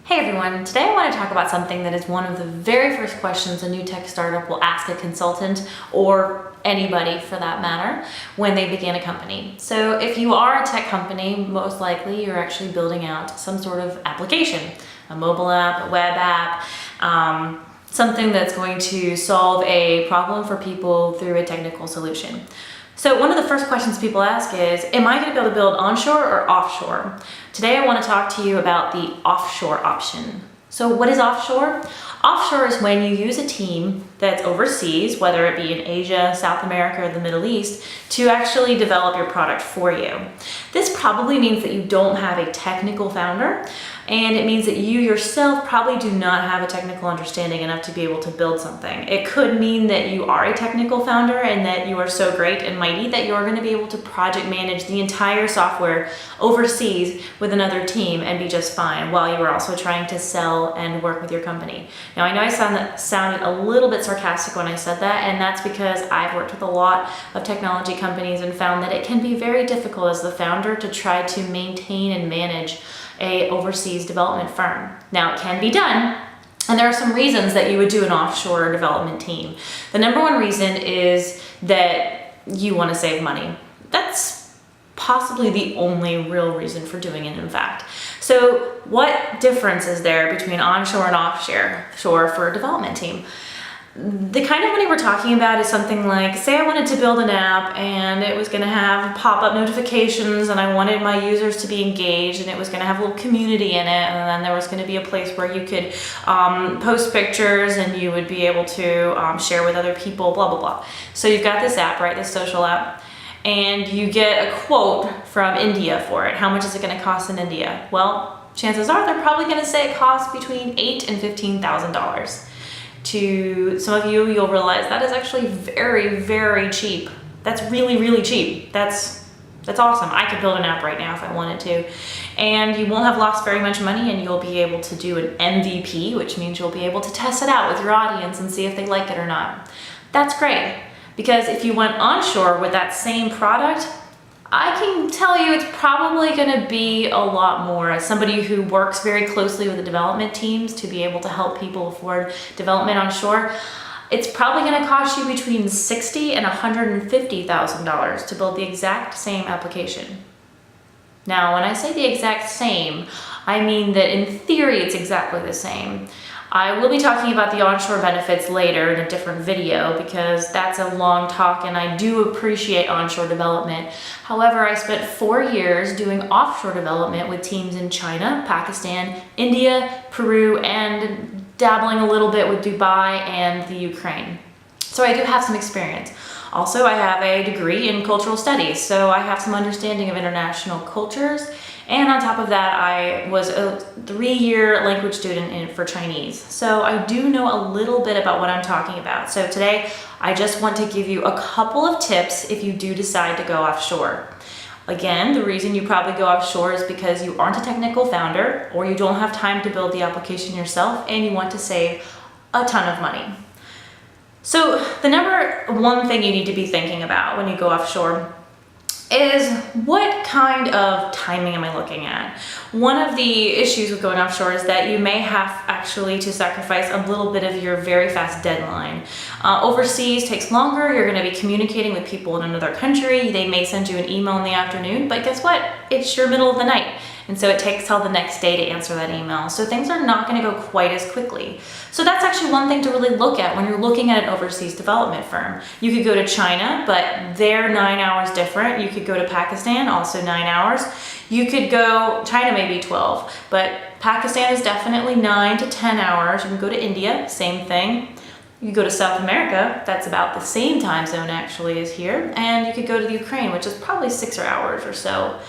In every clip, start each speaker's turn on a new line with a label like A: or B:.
A: Hey everyone, today I want to talk about something that is one of the very first questions a new tech startup will ask a consultant or anybody for that matter when they begin a company. So if you are a tech company, most likely you're actually building out some sort of application, a mobile app, a web app, something that's going to solve a problem for people through a technical solution. So one of the first questions people ask is, am I going to be able to build onshore or offshore? Today I want to talk to you about the offshore option. So what is offshore? Offshore is when you use a team that's overseas, whether it be in Asia, South America, or the Middle East, to actually develop your product for you. This probably means that you don't have a technical founder, and it means that you yourself probably do not have a technical understanding enough to be able to build something. It could mean that you are a technical founder and that you are so great and mighty that you're going to be able to project manage the entire software overseas with another team and be just fine while you are also trying to sell and work with your company. Now I know I sounded a little bit sarcastic when I said that, and that's because I've worked with a lot of technology companies and found that it can be very difficult as the founder to try to maintain and manage a overseas development firm. Now it can be done, and there are some reasons that you would do an offshore development team. The number one reason is that you want to save money. That's possibly the only real reason for doing it, in fact. So what difference is there between onshore and offshore for a development team? The kind of money we're talking about is something like, say I wanted to build an app and it was going to have pop-up notifications and I wanted my users to be engaged and it was going to have a little community in it, and then there was going to be a place where you could post pictures and you would be able to share with other people, blah, blah, blah. So you've got this app, right, this social app, and you get a quote from India for it. How much is it going to cost in India? Well, chances are they're probably going to say it costs between $8,000 and $15,000. To some of you, you'll realize that is actually very, very cheap. That's really, really cheap. That's awesome. I could build an app right now if I wanted to. And you won't have lost very much money, and you'll be able to do an MVP, which means you'll be able to test it out with your audience and see if they like it or not. That's great, because if you went onshore with that same product, I can tell you it's probably going to be a lot more. As somebody who works very closely with the development teams to be able to help people afford development onshore, it's probably going to cost you between $60,000 and $150,000 to build the exact same application. Now, when I say the exact same, I mean that in theory it's exactly the same. I will be talking about the onshore benefits later in a different video because that's a long talk and I do appreciate onshore development. However, I spent 4 years doing offshore development with teams in China, Pakistan, India, Peru, and dabbling a little bit with Dubai and the Ukraine. So I do have some experience. Also, I have a degree in cultural studies, so I have some understanding of international cultures. And on top of that, I was a 3-year language student for Chinese. So I do know a little bit about what I'm talking about. So today, I just want to give you a couple of tips if you do decide to go offshore. Again, the reason you probably go offshore is because you aren't a technical founder, or you don't have time to build the application yourself, and you want to save a ton of money. So the number one thing you need to be thinking about when you go offshore is, what kind of timing am I looking at? One of the issues with going offshore is that you may have actually to sacrifice a little bit of your very fast deadline. Overseas takes longer. You're going to be communicating with people in another country. They may send you an email in the afternoon, but guess what? It's your middle of the night. And so it takes till the next day to answer that email. So things are not going to go quite as quickly. So that's actually one thing to really look at when you're looking at an overseas development firm. You could go to China, but they're 9 hours different. You could go to Pakistan, also 9 hours. You could go, China may be 12, but Pakistan is definitely 9 to 10 hours. You can go to India, same thing. You could go to South America, that's about the same time zone actually as here. And you could go to the Ukraine, which is probably 6 hours or so.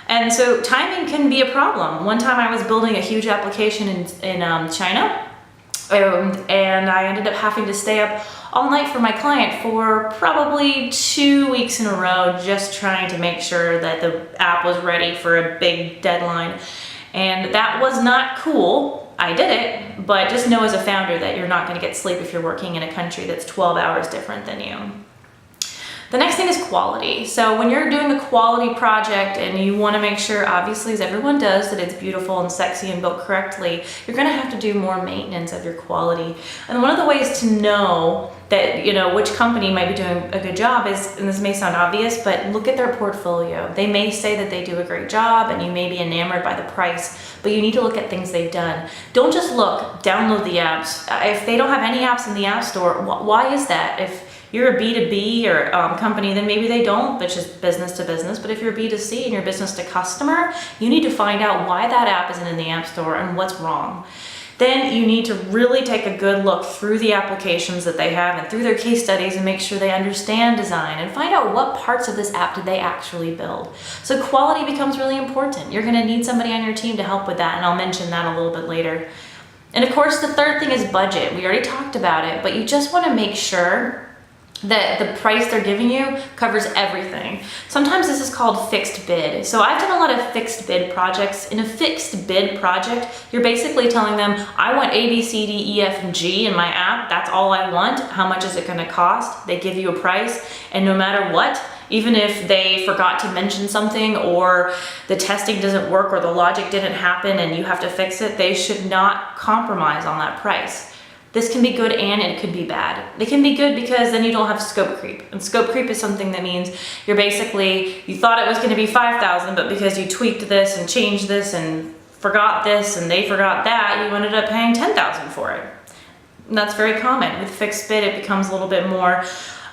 A: And so timing can be a problem. One time I was building a huge application in China, and I ended up having to stay up all night for my client for probably 2 weeks in a row, just trying to make sure that the app was ready for a big deadline. And that was not cool. I did it, but just know as a founder that you're not going to get sleep if you're working in a country that's 12 hours different than you. The next thing is quality. So when you're doing a quality project and you want to make sure, obviously, as everyone does, that it's beautiful and sexy and built correctly, you're going to have to do more maintenance of your quality. And one of the ways to know that, you know, which company might be doing a good job is, and this may sound obvious, but look at their portfolio. They may say that they do a great job and you may be enamored by the price, but you need to look at things they've done. Don't just look, download the apps. If they don't have any apps in the App Store, why is that? If you're a B2B or company, then maybe they don't, but just business to business. But if you're B2C and you're business to customer, you need to find out why that app isn't in the App Store and what's wrong. Then you need to really take a good look through the applications that they have and through their case studies and make sure they understand design and find out what parts of this app did they actually build. So quality becomes really important. You're going to need somebody on your team to help with that, and I'll mention that a little bit later. And of course, the third thing is budget. We already talked about it, but you just want to make sure that the price they're giving you covers everything. Sometimes this is called fixed bid. So I've done a lot of fixed bid projects. In a fixed bid project, you're basically telling them, I want A, B, C, D, E, F, and G in my app. That's all I want. How much is it going to cost? They give you a price, and no matter what, even if they forgot to mention something or the testing doesn't work or the logic didn't happen and you have to fix it, they should not compromise on that price. This can be good and it could be bad. It can be good because then you don't have scope creep. And scope creep is something that means you're basically, you thought it was going to be 5,000, but because you tweaked this and changed this and forgot this and they forgot that, you ended up paying 10,000 for it. And that's very common. With fixed bid, it becomes a little bit more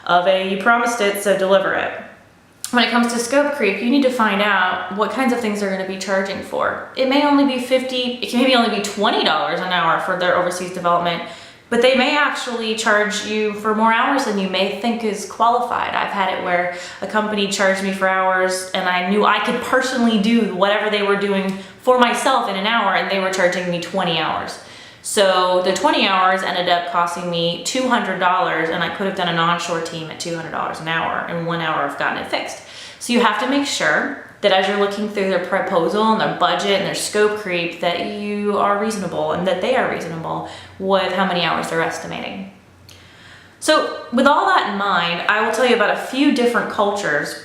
A: of a, you promised it, so deliver it. When it comes to scope creep, you need to find out what kinds of things they're going to be charging for. It may only be it can maybe only be $20 an hour for their overseas development, but they may actually charge you for more hours than you may think is qualified. I've had it where a company charged me for hours and I knew I could personally do whatever they were doing for myself in an hour, and they were charging me 20 hours. So the 20 hours ended up costing me $200, and I could have done an onshore team at $200 an hour. In 1 hour, I've gotten it fixed. So you have to make sure that as you're looking through their proposal and their budget and their scope creep, that you are reasonable and that they are reasonable with how many hours they're estimating. So with all that in mind, I will tell you about a few different cultures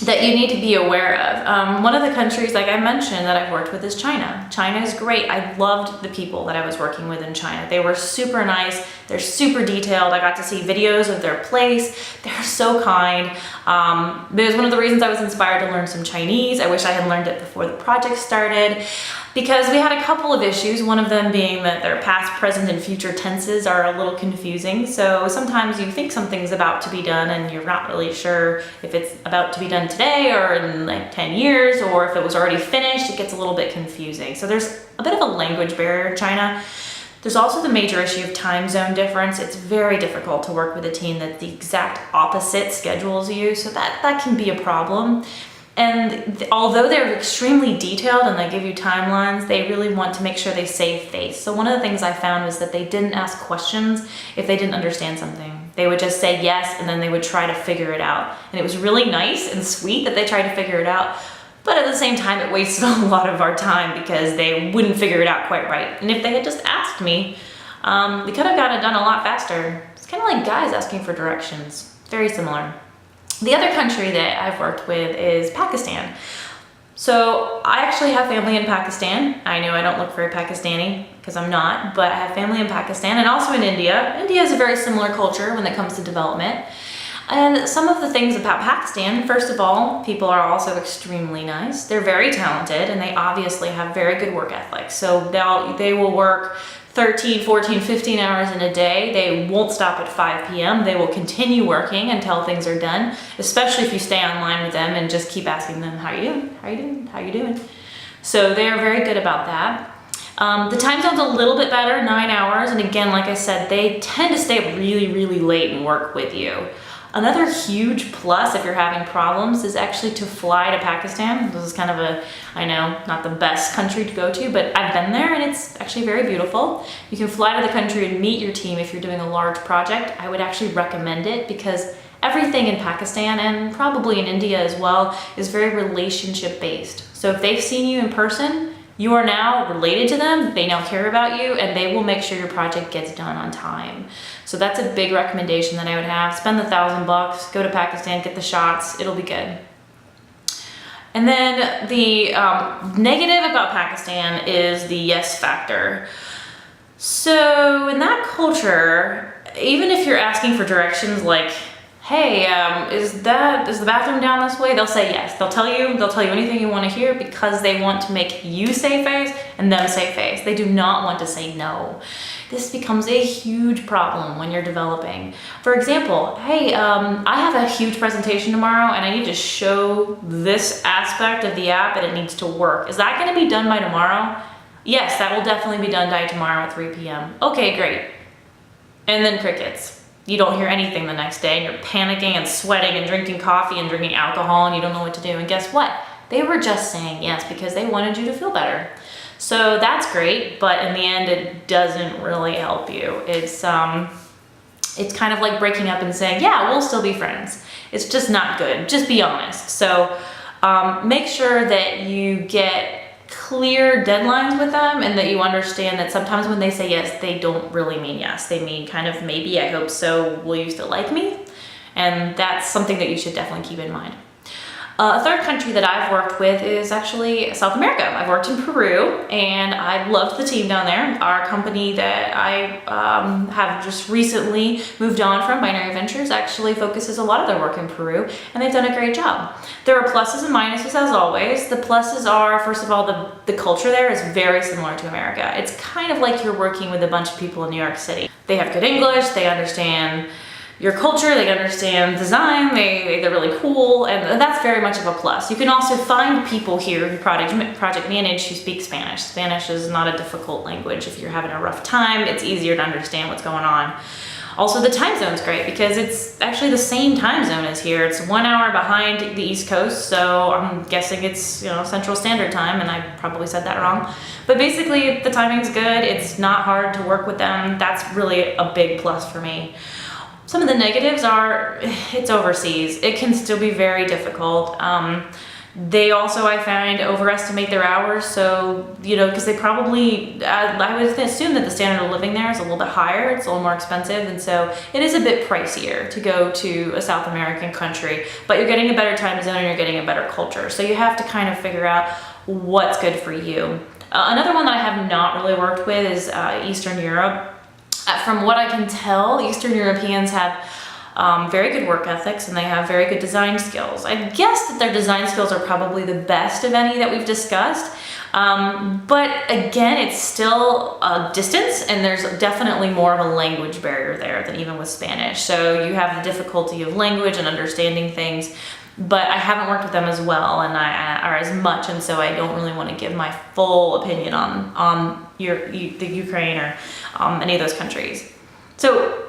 A: that you need to be aware of. One of the countries, like I mentioned, that I've worked with is China. China is great. I loved the people that I was working with in China. They were super nice. They're super detailed. I got to see videos of their place. They're so kind. It was one of the reasons I was inspired to learn some Chinese. I wish I had learned it before the project started, because we had a couple of issues, one of them being that their past, present, and future tenses are a little confusing. So sometimes you think something's about to be done and you're not really sure if it's about to be done today or in like 10 years, or if it was already finished. It gets a little bit confusing. So there's a bit of a language barrier in China. There's also the major issue of time zone difference. It's very difficult to work with a team that's the exact opposite schedule as you, so that can be a problem. And although they're extremely detailed and they give you timelines, they really want to make sure they save face. So one of the things I found was that they didn't ask questions if they didn't understand something. They would just say yes, and then they would try to figure it out. And it was really nice and sweet that they tried to figure it out. But at the same time, it wasted a lot of our time because they wouldn't figure it out quite right. And if they had just asked me, we could have got it done a lot faster. It's kind of like guys asking for directions. Very similar. The other country that I've worked with is Pakistan. So I actually have family in Pakistan. I know I don't look very Pakistani because I'm not, but I have family in Pakistan and also in India. India is a very similar culture when it comes to development. And some of the things about Pakistan, first of all, people are also extremely nice. They're very talented and they obviously have very good work ethics. So they will work 13, 14, 15 hours in a day. They won't stop at 5 p.m. They will continue working until things are done, especially if you stay online with them and just keep asking them, how you doing? How you doing? How you doing? So they are very good about that. The time zone's a little bit better, 9 hours. And again, like I said, they tend to stay up really, really late and work with you. Another huge plus if you're having problems is actually to fly to Pakistan. This is kind of I know, not the best country to go to, but I've been there and it's actually very beautiful. You can fly to the country and meet your team if you're doing a large project. I would actually recommend it because everything in Pakistan and probably in India as well is very relationship based. So if they've seen you in person, You are now related to them, they now care about you, and they will make sure your project gets done on time. So that's a big recommendation that I would have. Spend the $1,000, go to Pakistan, get the shots, it'll be good. And then the negative about Pakistan is the yes factor. So in that culture, even if you're asking for directions like, hey, is the bathroom down this way? They'll say yes. They'll tell you anything you want to hear because they want to make you save face and them save face. They do not want to say no. This becomes a huge problem when you're developing. For example, hey, I have a huge presentation tomorrow and I need to show this aspect of the app and it needs to work. Is that going to be done by tomorrow? Yes, that will definitely be done by tomorrow at 3 p.m. Okay, great. And then crickets. You don't hear anything the next day and you're panicking and sweating and drinking coffee and drinking alcohol and you don't know what to do. And guess what? They were just saying yes because they wanted you to feel better. So that's great, but in the end, it doesn't really help you. It's kind of like breaking up and saying, yeah, we'll still be friends. It's just not good. Just be honest. So make sure that you get clear deadlines with them and that you understand that sometimes when they say yes, they don't really mean yes. They mean kind of maybe, I hope so, will you still like me? And that's something that you should definitely keep in mind. A third country that I've worked with is actually South America. I've worked in Peru and I loved the team down there. Our company that I have just recently moved on from, Binary Ventures, actually focuses a lot of their work in Peru and they've done a great job. There are pluses and minuses as always. The pluses are, first of all, the culture there is very similar to America. It's kind of like you're working with a bunch of people in New York City. They have good English, they understand your culture, they understand design, they're really cool, and that's very much of a plus. You can also find people here who project manage who speak Spanish. Spanish is not a difficult language. If you're having a rough time, it's easier to understand what's going on. Also, the time zone's great because it's actually the same time zone as here. It's 1 hour behind the East Coast, so I'm guessing it's Central Standard Time, and I probably said that wrong. But basically, the timing's good. It's not hard to work with them. That's really a big plus for me. Some of the negatives are, it's overseas. It can still be very difficult. They also, I find, overestimate their hours. So, because they probably, I would assume that the standard of living there is a little bit higher. It's a little more expensive. And so it is a bit pricier to go to a South American country, but you're getting a better time zone and you're getting a better culture. So you have to kind of figure out what's good for you. Another one that I have not really worked with is Eastern Europe. From what I can tell, Eastern Europeans have very good work ethics and they have very good design skills. I guess that their design skills are probably the best of any that we've discussed. But again, it's still a distance and there's definitely more of a language barrier there than even with Spanish. So you have the difficulty of language and understanding things, but I haven't worked with them as well or as much, and so I don't really want to give my full opinion on the Ukraine or any of those countries. So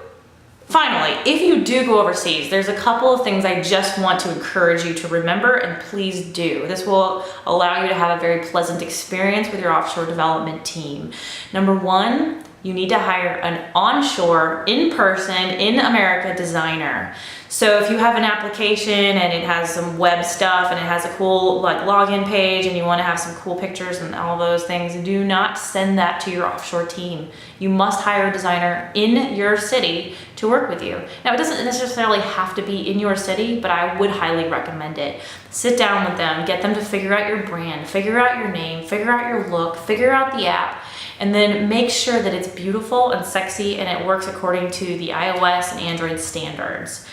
A: finally, if you do go overseas, there's a couple of things I just want to encourage you to remember, and please do. This will allow you to have a very pleasant experience with your offshore development team. Number one, you need to hire an onshore, in-person, in America designer. So if you have an application and it has some web stuff and it has a cool login page and you want to have some cool pictures and all those things, do not send that to your offshore team. You must hire a designer in your city to work with you. Now, it doesn't necessarily have to be in your city, but I would highly recommend it. Sit down with them, get them to figure out your brand, figure out your name, figure out your look, figure out the app, and then make sure that it's beautiful and sexy and it works according to the iOS and Android standards.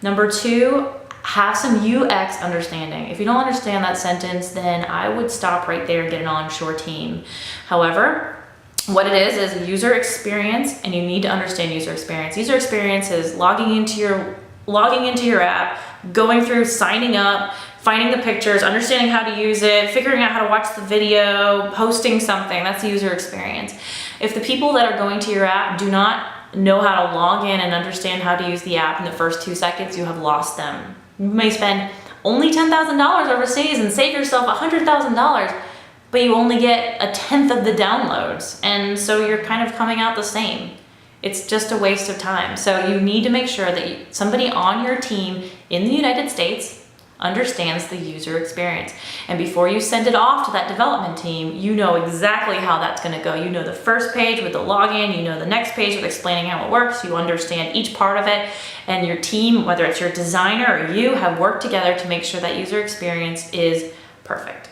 A: Number two, have some UX understanding. If you don't understand that sentence, then I would stop right there and get an onshore team. However, what it is user experience, and you need to understand user experience. User experience is logging into your app, going through, signing up, finding the pictures, understanding how to use it, figuring out how to watch the video, posting something. That's the user experience. If the people that are going to your app do not know how to log in and understand how to use the app in the first 2 seconds, you have lost them. You may spend only $10,000 overseas and save yourself $100,000, but you only get 1/10 of the downloads. And so you're kind of coming out the same. It's just a waste of time. So you need to make sure that somebody on your team in the United States understands the user experience. And before you send it off to that development team, you know exactly how that's going to go. You know the first page with the login, you know the next page with explaining how it works, you understand each part of it, and your team, whether it's your designer or you, have worked together to make sure that user experience is perfect.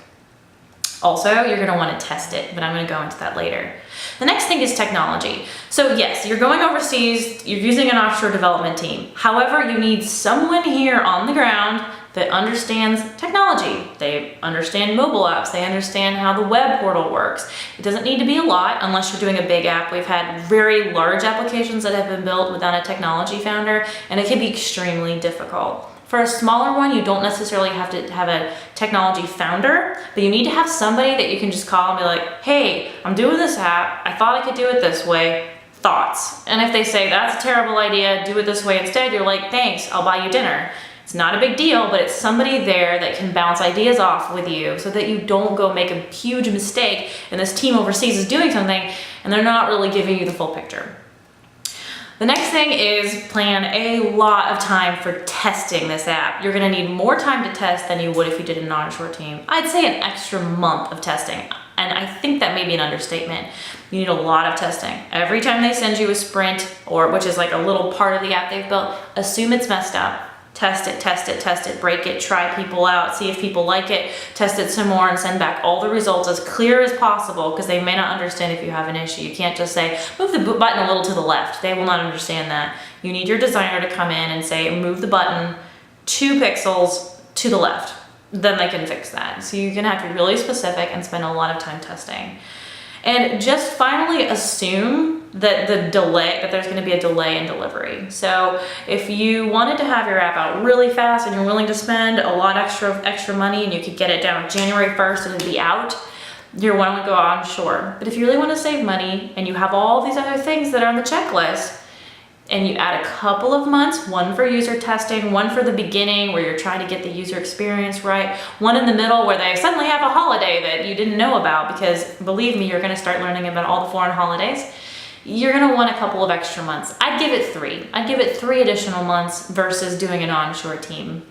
A: Also, you're going to want to test it, but I'm going to go into that later. The next thing is technology. So yes, you're going overseas, you're using an offshore development team. However, you need someone here on the ground that understands technology. They understand mobile apps, they understand how the web portal works. It doesn't need to be a lot unless you're doing a big app. We've had very large applications that have been built without a technology founder, and it can be extremely difficult. For a smaller one, you don't necessarily have to have a technology founder, but you need to have somebody that you can just call and be like, hey, I'm doing this app, I thought I could do it this way, thoughts? And if they say, that's a terrible idea, do it this way instead, you're like, thanks, I'll buy you dinner. It's not a big deal, but it's somebody there that can bounce ideas off with you so that you don't go make a huge mistake and this team overseas is doing something and they're not really giving you the full picture. The next thing is plan a lot of time for testing this app. You're gonna need more time to test than you would if you did an onshore team. I'd say an extra month of testing, and I think that may be an understatement. You need a lot of testing. Every time they send you a sprint, or which is like a little part of the app they've built, assume it's messed up. Test it, test it, test it, break it, try people out, see if people like it, test it some more and send back all the results as clear as possible because they may not understand if you have an issue. You can't just say, move the button a little to the left. They will not understand that. You need your designer to come in and say, move the button 2 pixels to the left. Then they can fix that. So you're gonna have to be really specific and spend a lot of time testing. And just finally assume that there's going to be a delay in delivery. So if you wanted to have your app out really fast and you're willing to spend a lot extra money and you could get it down January 1st and it'd be out, you're willing to go onshore. But if you really want to save money and you have all these other things that are on the checklist, and you add a couple of months, one for user testing, one for the beginning where you're trying to get the user experience right, one in the middle where they suddenly have a holiday that you didn't know about, because believe me, you're gonna start learning about all the foreign holidays. You're gonna want a couple of extra months. I'd give it 3. I'd give it 3 additional months versus doing an onshore team.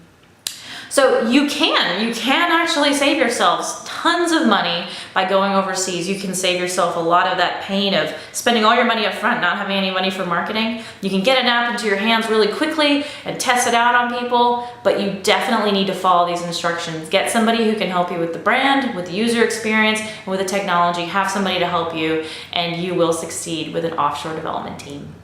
A: So you can actually save yourselves tons of money by going overseas. You can save yourself a lot of that pain of spending all your money up front, not having any money for marketing. You can get an app into your hands really quickly and test it out on people, but you definitely need to follow these instructions. Get somebody who can help you with the brand, with the user experience, and with the technology. Have somebody to help you, and you will succeed with an offshore development team.